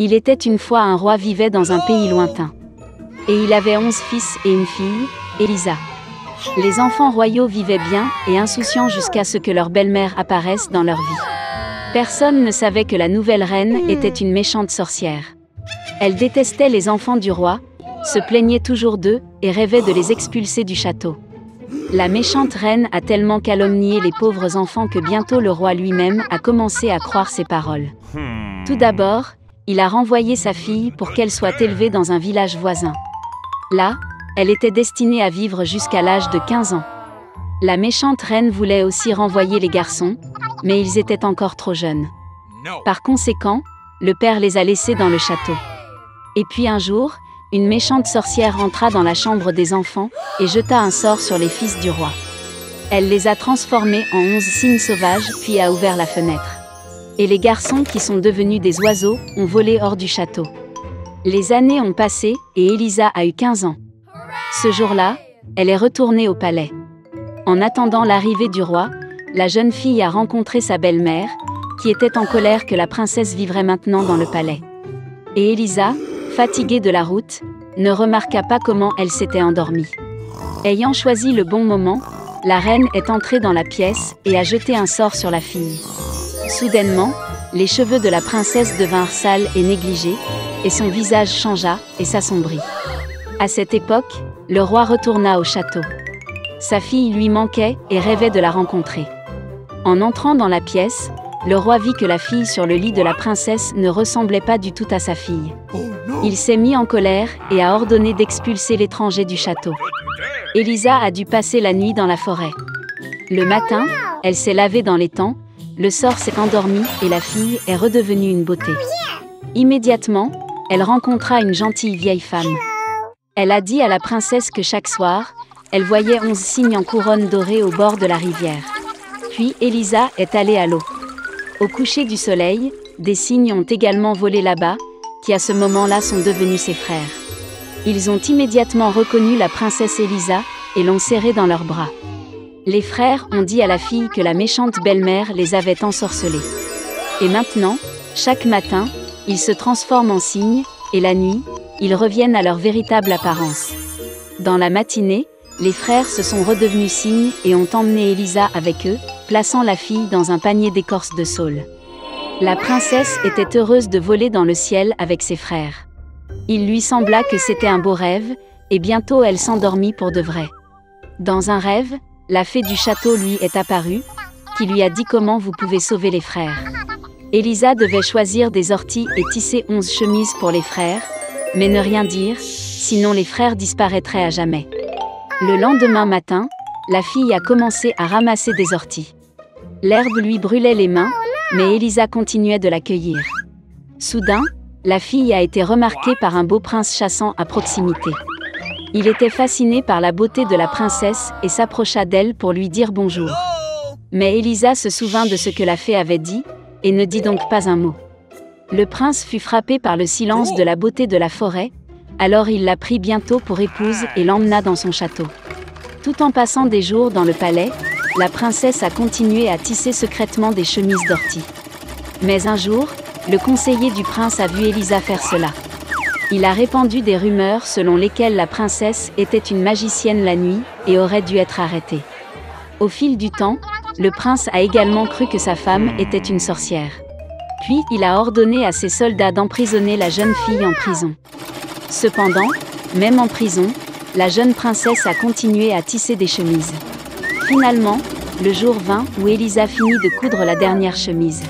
Il était une fois un roi vivait dans un pays lointain. Et il avait 11 fils et une fille, Élisa. Les enfants royaux vivaient bien et insouciants jusqu'à ce que leur belle-mère apparaisse dans leur vie. Personne ne savait que la nouvelle reine était une méchante sorcière. Elle détestait les enfants du roi, se plaignait toujours d'eux et rêvait de les expulser du château. La méchante reine a tellement calomnié les pauvres enfants que bientôt le roi lui-même a commencé à croire ses paroles. Tout d'abord, il a renvoyé sa fille pour qu'elle soit élevée dans un village voisin. Là, elle était destinée à vivre jusqu'à l'âge de 15 ans. La méchante reine voulait aussi renvoyer les garçons, mais ils étaient encore trop jeunes. Par conséquent, le père les a laissés dans le château. Et puis un jour, une méchante sorcière entra dans la chambre des enfants et jeta un sort sur les fils du roi. Elle les a transformés en 11 cygnes sauvages puis a ouvert la fenêtre. Et les garçons qui sont devenus des oiseaux ont volé hors du château. Les années ont passé et Élisa a eu 15 ans. Ce jour-là, elle est retournée au palais. En attendant l'arrivée du roi, la jeune fille a rencontré sa belle-mère, qui était en colère que la princesse vivrait maintenant dans le palais. Et Élisa, fatiguée de la route, ne remarqua pas comment elle s'était endormie. Ayant choisi le bon moment, la reine est entrée dans la pièce et a jeté un sort sur la fille. Soudainement, les cheveux de la princesse devinrent sales et négligés, et son visage changea et s'assombrit. À cette époque, le roi retourna au château. Sa fille lui manquait et rêvait de la rencontrer. En entrant dans la pièce, le roi vit que la fille sur le lit de la princesse ne ressemblait pas du tout à sa fille. Il s'est mis en colère et a ordonné d'expulser l'étranger du château. Élisa a dû passer la nuit dans la forêt. Le matin, elle s'est lavée dans l'étang, le sort s'est endormi et la fille est redevenue une beauté. Immédiatement, elle rencontra une gentille vieille femme. Elle a dit à la princesse que chaque soir, elle voyait 11 cygnes en couronne dorée au bord de la rivière. Puis Élisa est allée à l'eau. Au coucher du soleil, des cygnes ont également volé là-bas, qui à ce moment-là sont devenus ses frères. Ils ont immédiatement reconnu la princesse Élisa et l'ont serrée dans leurs bras. Les frères ont dit à la fille que la méchante belle-mère les avait ensorcelés. Et maintenant, chaque matin, ils se transforment en cygnes, et la nuit, ils reviennent à leur véritable apparence. Dans la matinée, les frères se sont redevenus cygnes et ont emmené Élisa avec eux, plaçant la fille dans un panier d'écorce de saule. La princesse était heureuse de voler dans le ciel avec ses frères. Il lui sembla que c'était un beau rêve, et bientôt elle s'endormit pour de vrai. Dans un rêve, la fée du château lui est apparue, qui lui a dit comment vous pouvez sauver les frères. Élisa devait choisir des orties et tisser 11 chemises pour les frères, mais ne rien dire, sinon les frères disparaîtraient à jamais. Le lendemain matin, la fille a commencé à ramasser des orties. L'herbe lui brûlait les mains, mais Élisa continuait de la cueillir. Soudain, la fille a été remarquée par un beau prince chassant à proximité. Il était fasciné par la beauté de la princesse et s'approcha d'elle pour lui dire bonjour. Mais Élisa se souvint de ce que la fée avait dit, et ne dit donc pas un mot. Le prince fut frappé par le silence de la beauté de la forêt, alors il la prit bientôt pour épouse et l'emmena dans son château. Tout en passant des jours dans le palais, la princesse a continué à tisser secrètement des chemises d'ortie. Mais un jour, le conseiller du prince a vu Élisa faire cela. Il a répandu des rumeurs selon lesquelles la princesse était une magicienne la nuit et aurait dû être arrêtée. Au fil du temps, le prince a également cru que sa femme était une sorcière. Puis il a ordonné à ses soldats d'emprisonner la jeune fille en prison. Cependant, même en prison, la jeune princesse a continué à tisser des chemises. Finalement, le jour vint où Élisa finit de coudre la dernière chemise.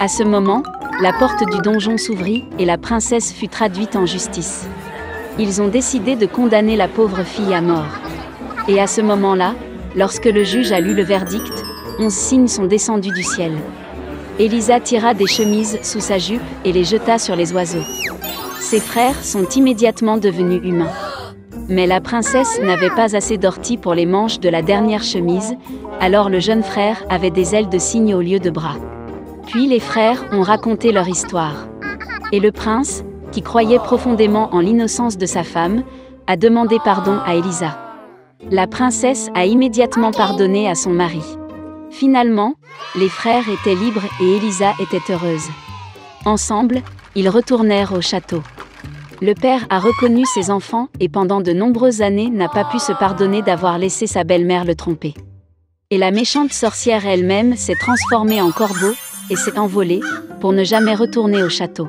À ce moment, la porte du donjon s'ouvrit et la princesse fut traduite en justice. Ils ont décidé de condamner la pauvre fille à mort. Et à ce moment-là, lorsque le juge a lu le verdict, 11 cygnes sont descendus du ciel. Élisa tira des chemises sous sa jupe et les jeta sur les oiseaux. Ses frères sont immédiatement devenus humains. Mais la princesse n'avait pas assez d'orties pour les manches de la dernière chemise, alors le jeune frère avait des ailes de cygne au lieu de bras. Puis les frères ont raconté leur histoire. Et le prince, qui croyait profondément en l'innocence de sa femme, a demandé pardon à Élisa. La princesse a immédiatement pardonné à son mari. Finalement, les frères étaient libres et Élisa était heureuse. Ensemble, Ils retournèrent au château. Le père a reconnu ses enfants et pendant de nombreuses années n'a pas pu se pardonner d'avoir laissé sa belle-mère le tromper. Et la méchante sorcière elle-même s'est transformée en corbeau et s'est envolée pour ne jamais retourner au château.